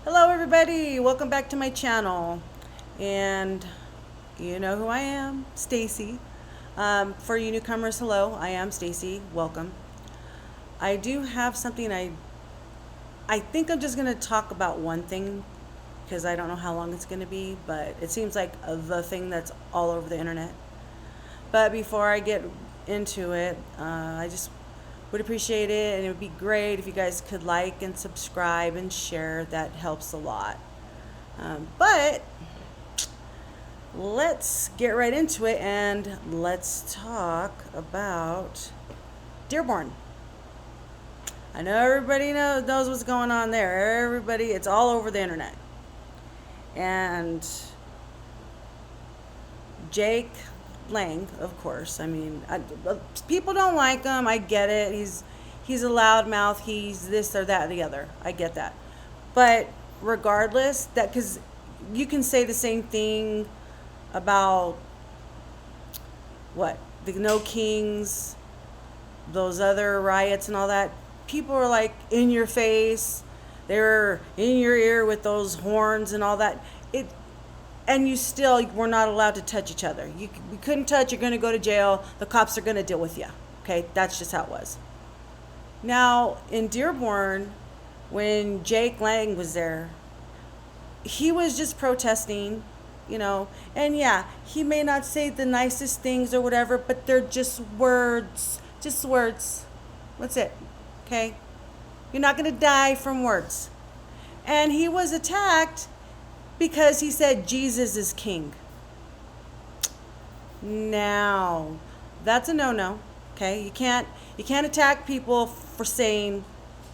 Hello everybody, welcome back to my channel. And you know who I am, Stacy. For you newcomers, hello, I am Stacy, welcome. I do have something I think I'm just going to talk about one thing because I don't know how long it's going to be, but it seems like the thing that's all over the internet. But before I get into it, I just would appreciate it, and it would be great if you guys could like and subscribe and share. That helps a lot. But let's get right into it, and let's talk about Dearborn. I know everybody knows what's going on there. Everybody, it's all over the internet. And Jake Lang, of course. I mean, people don't like him. I get it. He's a loudmouth. He's this or that or the other. I get that. But regardless, that because you can say the same thing about what the No Kings, those other riots and all that. People are like in your face. They're in your ear with those horns and all that. And you still were not allowed to touch each other. You couldn't touch. You're going to go to jail. The cops are going to deal with you. Okay, that's just how it was. Now in Dearborn, when Jake Lang was there, he was just protesting, and yeah, he may not say the nicest things or whatever, but they're just words. Just words. That's it. Okay? You're not going to die from words. And he was attacked because he said Jesus is king. Now, that's a no-no. Okay? You can't attack people for saying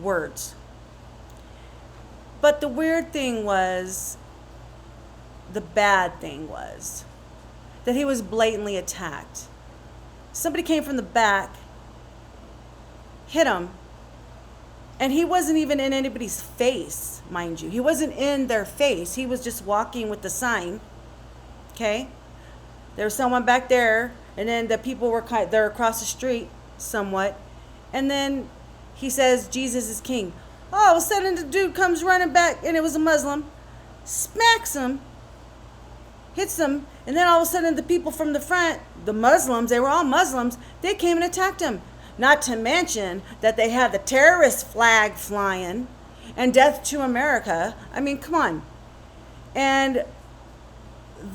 words. But the bad thing was that he was blatantly attacked. Somebody came from the back, hit him, and he wasn't even in anybody's face, mind you. He wasn't in their face. He was just walking with the sign. Okay? There was someone back there, and then the people were they're across the street somewhat. And then he says, Jesus is king. All of a sudden, the dude comes running back, and it was a Muslim, smacks him, hits him, and then all of a sudden, the people from the front, the Muslims, they were all Muslims, they came and attacked him. Not to mention that they had the terrorist flag flying and death to America. I mean, come on. And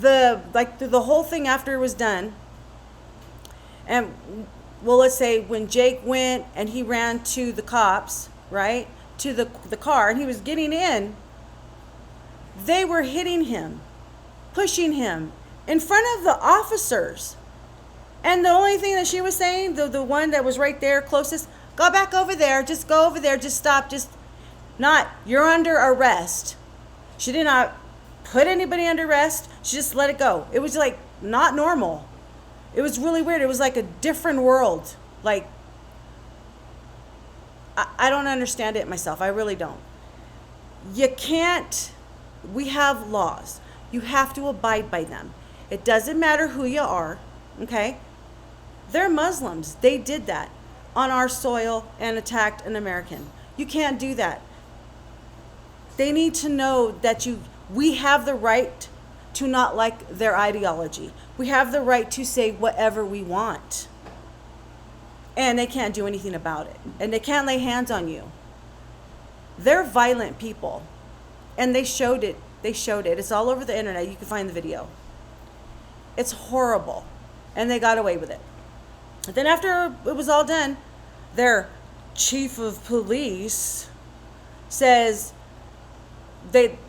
the whole thing after it was done, and well, let's say when Jake went and he ran to the cops, right, to the car, and he was getting in, they were hitting him, pushing him in front of the officers. And the only thing that she was saying, the one that was right there closest, go back over there, just go over there, just stop, you're under arrest. She did not put anybody under arrest. She just let it go. It was like not normal. It was really weird. It was like a different world. Like, I don't understand it myself. I really don't. We have laws. You have to abide by them. It doesn't matter who you are, okay? They're Muslims. They did that on our soil and attacked an American. You can't do that. They need to know that we have the right to not like their ideology. We have the right to say whatever we want. And they can't do anything about it. And they can't lay hands on you. They're violent people. And they showed it. It's all over the internet. You can find the video. It's horrible. And they got away with it. Then after it was all done, their chief of police says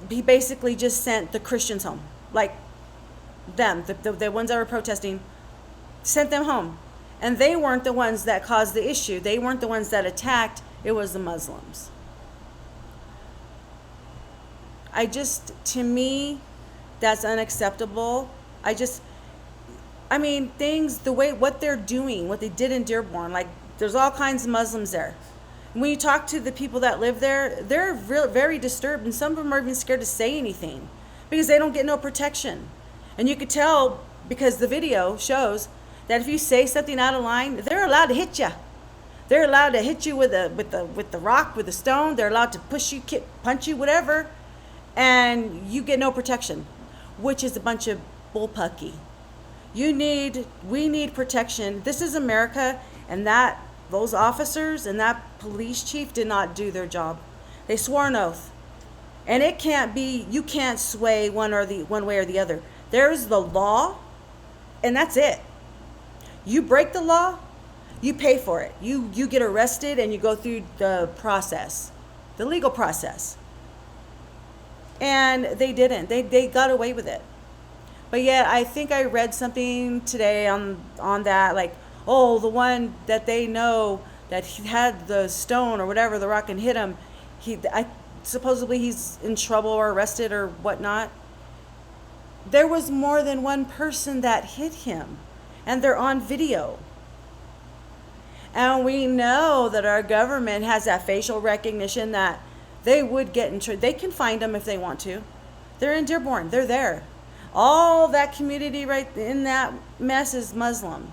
he basically just sent the Christians home. Like them, the ones that were protesting, sent them home. And they weren't the ones that caused the issue. They weren't the ones that attacked. It was the Muslims. To me, that's unacceptable. What they're doing, what they did in Dearborn, like there's all kinds of Muslims there. And when you talk to the people that live there, they're very disturbed, and some of them are even scared to say anything because they don't get no protection. And you could tell because the video shows that if you say something out of line, they're allowed to hit you. They're allowed to hit you with the rock, with the stone. They're allowed to push you, kick, punch you, whatever. and you get no protection, which is a bunch of bullpucky. We need protection. This is America, and those officers and that police chief did not do their job. They swore an oath. And it can't be, you can't sway one way or the other. There's the law, and that's it. You break the law, you pay for it. You get arrested and you go through the process, the legal process. And they didn't. They got away with it. But yet, I think I read something today on that, like, oh, the one that they know that he had the stone or whatever, the rock, and hit him. Supposedly he's in trouble or arrested or whatnot. There was more than one person that hit him, and they're on video. And we know that our government has that facial recognition that they would get in trouble. They can find them if they want to. They're in Dearborn. They're there. All that community right in that mess is Muslim.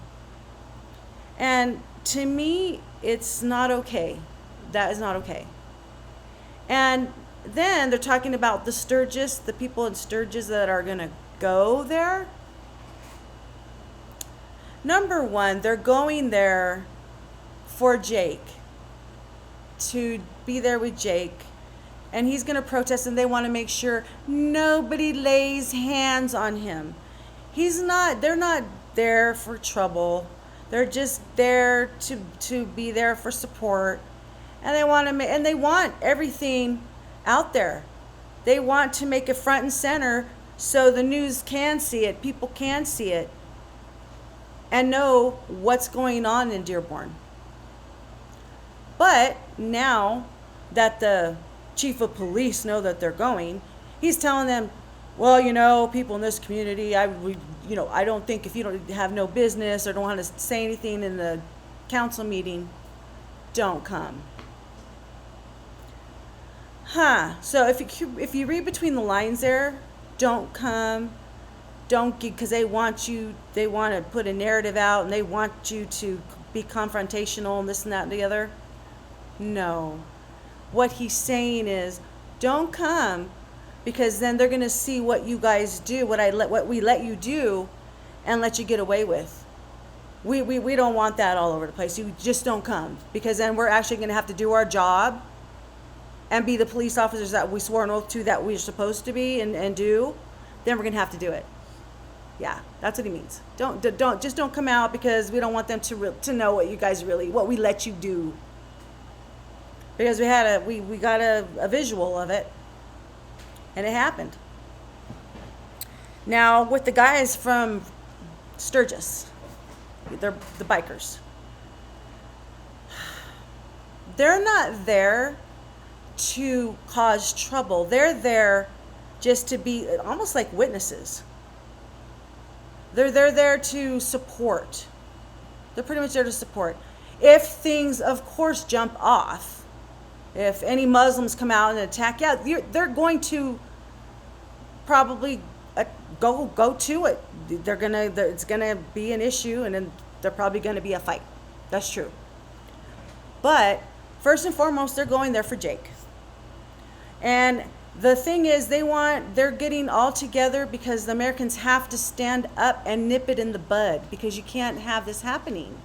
And to me, it's not okay. That is not okay. And then they're talking about the Sturgis, the people in Sturgis that are going to go there. Number one, they're going there for Jake, to be there with Jake. And he's going to protest, and they want to make sure nobody lays hands on him. They're not there for trouble. They're just there to be there for support. And they want everything out there. They want to make it front and center so the news can see it, people can see it, and know what's going on in Dearborn. But now that the chief of police know that they're going, he's telling them, well, people in this community, I don't think if you don't have no business or don't want to say anything in the council meeting, don't come. So if you read between the lines there, don't come, because they want to put a narrative out, and they want you to be confrontational and this and that and the other. No. What he's saying is, don't come, because then they're going to see what you guys do, what we let you do, and let you get away with. We don't want that all over the place. You just don't come, because then we're actually going to have to do our job and be the police officers that we swore an oath to that we're supposed to be and do. Then we're going to have to do it. Yeah, that's what he means. Don't come out, because we don't want them to know what you guys what we let you do. Because we got a visual of it, and it happened. Now, with the guys from Sturgis, they're the bikers. They're not there to cause trouble. They're there just to be almost like witnesses. They're there to support. They're pretty much there to support. If things, of course, jump off, if any Muslims come out and attack, they're going to probably go to it. It's gonna be an issue, and then they're probably gonna be a fight. That's true. But first and foremost, they're going there for Jake. And the thing is, they're getting all together because the Americans have to stand up and nip it in the bud, because you can't have this happening.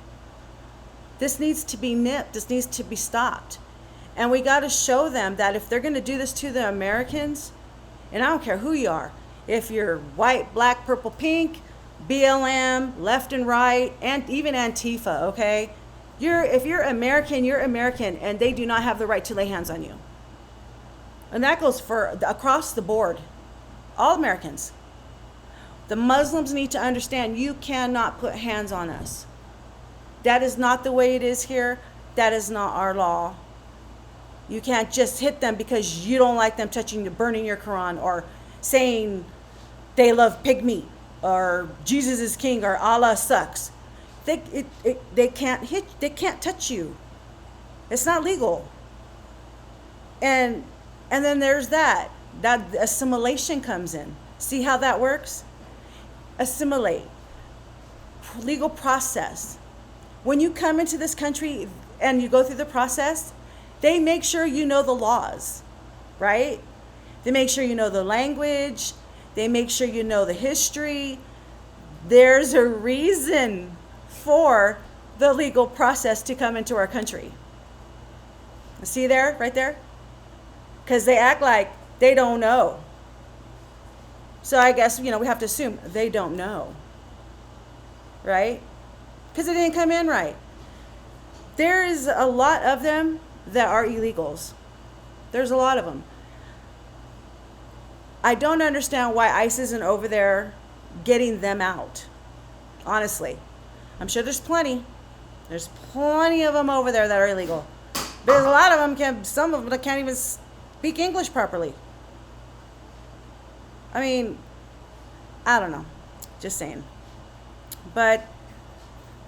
This needs to be nipped. This needs to be stopped. And we got to show them that if they're going to do this to the Americans, and I don't care who you are, if you're white, black, purple, pink, BLM, left and right, and even Antifa, okay? If you're American, you're American, and they do not have the right to lay hands on you. And that goes for across the board, all Americans. The Muslims need to understand, you cannot put hands on us. That is not the way it is here. That is not our law. You can't just hit them because you don't like them burning your Quran, or saying they love pig meat, or Jesus is king, or Allah sucks. They can't touch you. It's not legal. And then there's that assimilation comes in. See how that works? Assimilate. Legal process. When you come into this country and you go through the process, they make sure you know the laws, right? They make sure you know the language. They make sure you know the history. There's a reason for the legal process to come into our country. See there, right there? Because they act like they don't know. So I guess, we have to assume they don't know. Right? Because it didn't come in right. There's a lot of them that are illegals. There's a lot of them. I don't understand why ICE isn't over there getting them out. Honestly. I'm sure there's plenty. There's plenty of them over there that are illegal. But a lot of them some of them can't even speak English properly. I mean, I don't know. Just saying. But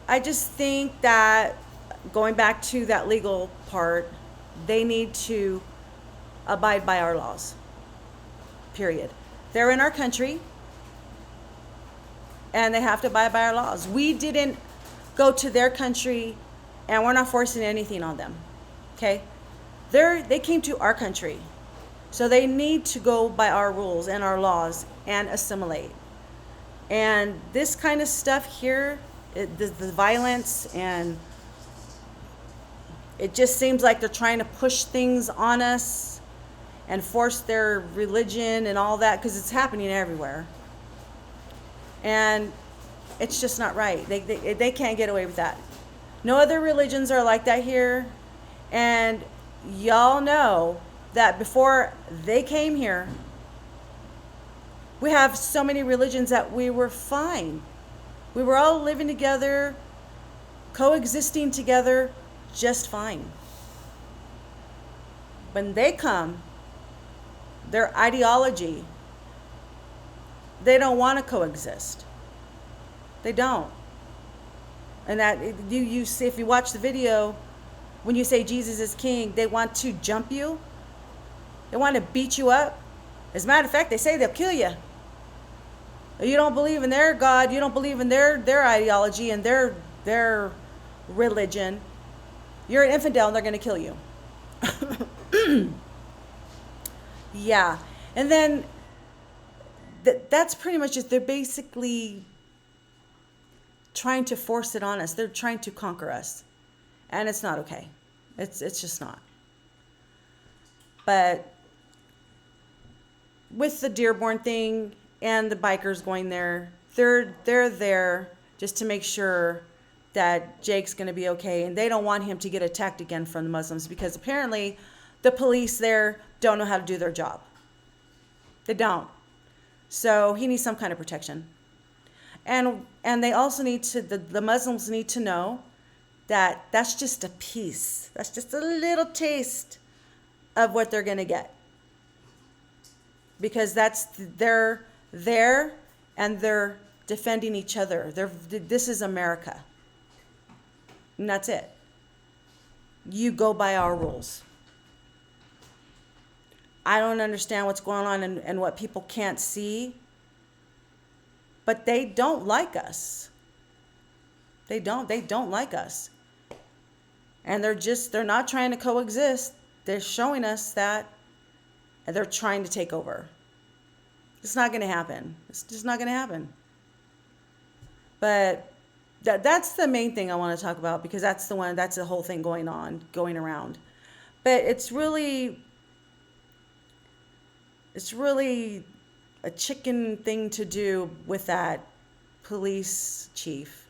I just think that going back to that legal part, they need to abide by our laws. Period. They're in our country, and they have to abide by our laws. We didn't go to their country, and we're not forcing anything on them. Okay? They came to our country, so they need to go by our rules and our laws and assimilate. And this kind of stuff here, the violence, and it just seems like they're trying to push things on us and force their religion and all that, because it's happening everywhere. And it's just not right. They can't get away with that. No other religions are like that here. And y'all know that before they came here, we have so many religions that we were fine. We were all living together, coexisting together, just fine. When they come, their ideology, they don't want to coexist. They don't. And that you see, if you watch the video, when you say Jesus is king, they want to jump you. They want to beat you up. As a matter of fact, they say they'll kill you. You don't believe in their God, you don't believe in their ideology and their religion. You're an infidel and they're going to kill you. Yeah. And then that's pretty much it. They're basically trying to force it on us. They're trying to conquer us. And it's not okay. It's just not. But with the Dearborn thing and the bikers going there, they're there just to make sure that Jake's going to be okay. And they don't want him to get attacked again from the Muslims, because apparently the police there don't know how to do their job. They don't. So he needs some kind of protection. And they also need to, the Muslims need to know that that's just a piece. That's just a little taste of what they're going to get. Because they're there and they're defending each other. This is America. And that's it. You go by our rules. I don't understand what's going on and what people can't see. But they don't like us. They don't like us. And they're not trying to coexist. They're showing us that they're trying to take over. It's not going to happen. It's just not going to happen. But that's the main thing I want to talk about, because that's the whole thing going around. But it's really a chicken thing to do with that police chief.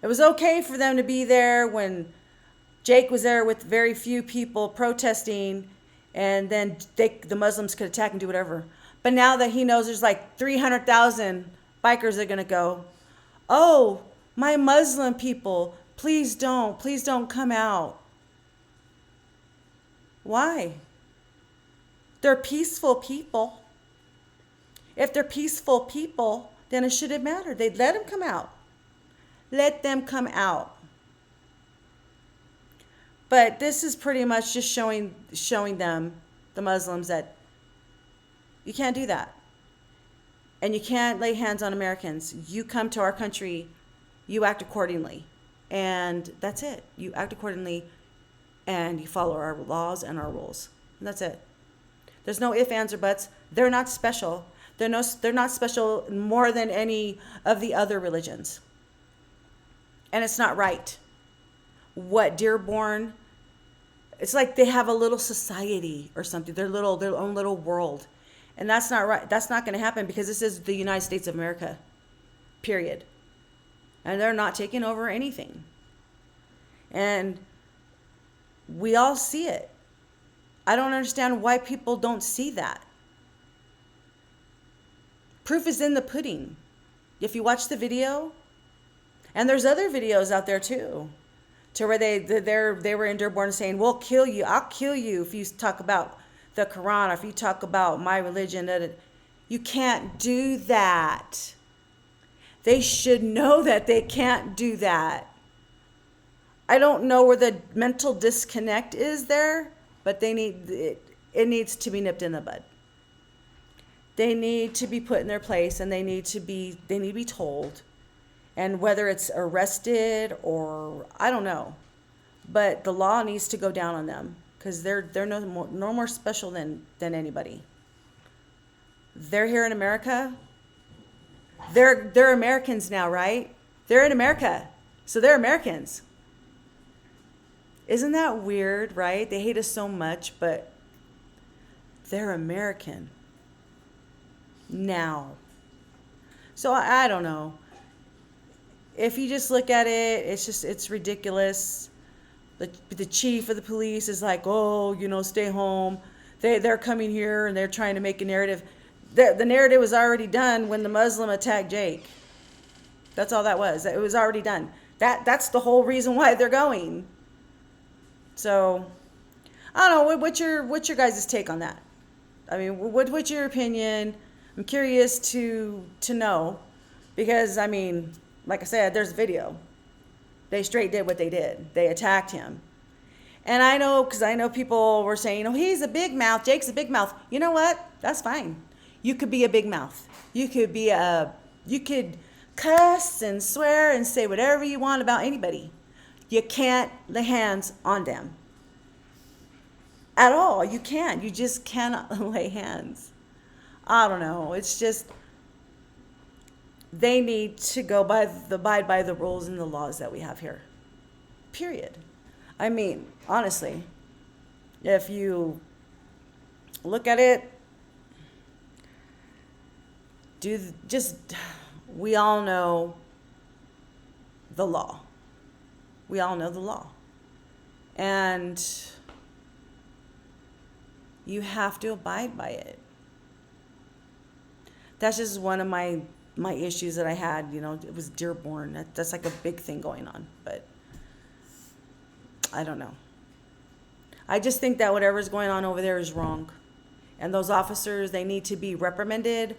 It was okay for them to be there when Jake was there with very few people protesting, and then the Muslims could attack and do whatever. But now that he knows there's like 300,000 bikers that are going to go, oh, my Muslim people, please don't come out. Why? They're peaceful people. If they're peaceful people, then it shouldn't matter. They'd let them come out. Let them come out. But this is pretty much just showing them, the Muslims, that you can't do that. And you can't lay hands on Americans. You come to our country, you act accordingly. And that's it. You act accordingly and you follow our laws and our rules. And that's it. There's no ifs, ands, or buts. They're not special. They're not special more than any of the other religions. And it's not right. What Dearborn, it's like they have a little society or something. Their own little world. And that's not right. That's not going to happen because this is the United States of America. Period. And they're not taking over anything. And we all see it. I don't understand why people don't see that. Proof is in the pudding. If you watch the video, and there's other videos out there too, to where they were in Dearborn saying, "We'll kill you. I'll kill you if you talk about the Quran or if you talk about my religion." You can't do that. They should know that they can't do that. I don't know where the mental disconnect is there, but it needs to be nipped in the bud. They need to be put in their place, and they need to be told. And whether it's arrested or I don't know, but the law needs to go down on them because they're no more special than anybody. They're here in America. They're Americans now, right? They're in America, so they're Americans. Isn't that weird, right? They hate us so much, but they're American now. So I don't know. If you just look at it, it's ridiculous. The chief of the police is like, "Oh, stay home." They're coming here and they're trying to make a narrative. The narrative was already done when the Muslim attacked Jake. That's all that was. It was already done. That's the whole reason why they're going. So, I don't know. What's your guys' take on that? I mean, what's your opinion? I'm curious to know, because I mean, like I said, there's a video. They straight did what they did. They attacked him. And I know, because I know people were saying, "Oh, he's a big mouth. Jake's a big mouth." You know what? That's fine. You could be a big mouth. You could cuss and swear and say whatever you want about anybody. You can't lay hands on them. At all. You can't. You just cannot lay hands. I don't know. It's just, they need to abide by the rules and the laws that we have here. Period. I mean, honestly, if you look at it, we all know the law. We all know the law. And you have to abide by it. That's just one of my issues that I had. It was Dearborn. That's like a big thing going on. But I don't know. I just think that whatever's going on over there is wrong. And those officers, they need to be reprimanded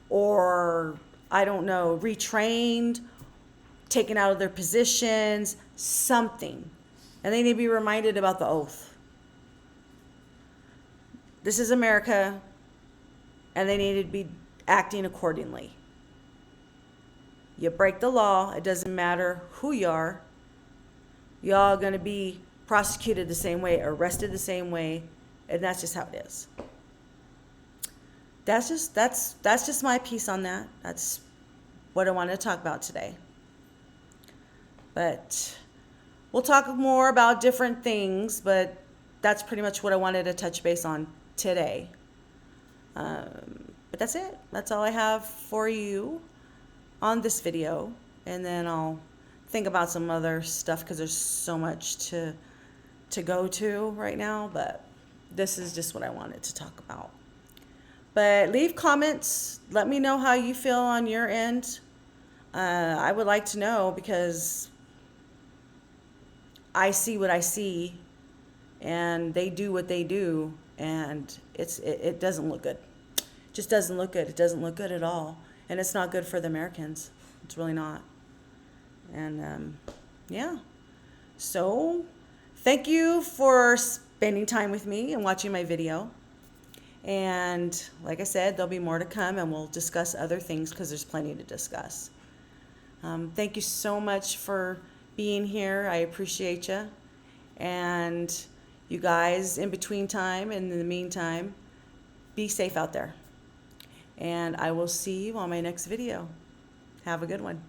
or, I don't know, retrained, taken out of their positions, something. And they need to be reminded about the oath. This is America, and they need to be acting accordingly. You break the law, it doesn't matter who you are. Y'all going to be prosecuted the same way, arrested the same way, and that's just how it is. That's just my piece on that. That's what I wanted to talk about today. But we'll talk more about different things, but that's pretty much what I wanted to touch base on today. But that's it. That's all I have for you on this video. And then I'll think about some other stuff because there's so much to go to right now. But this is just what I wanted to talk about. But leave comments. Let me know how you feel on your end. I would like to know because I see what I see and they do what they do, and it doesn't look good. It just doesn't look good. It doesn't look good at all. And it's not good for the Americans. It's really not. And yeah. So thank you for spending time with me and watching my video. And like I said, there'll be more to come, and we'll discuss other things because there's plenty to discuss. Thank you so much for being here. I appreciate you. And you guys, in between time and in the meantime, be safe out there. And I will see you on my next video. Have a good one.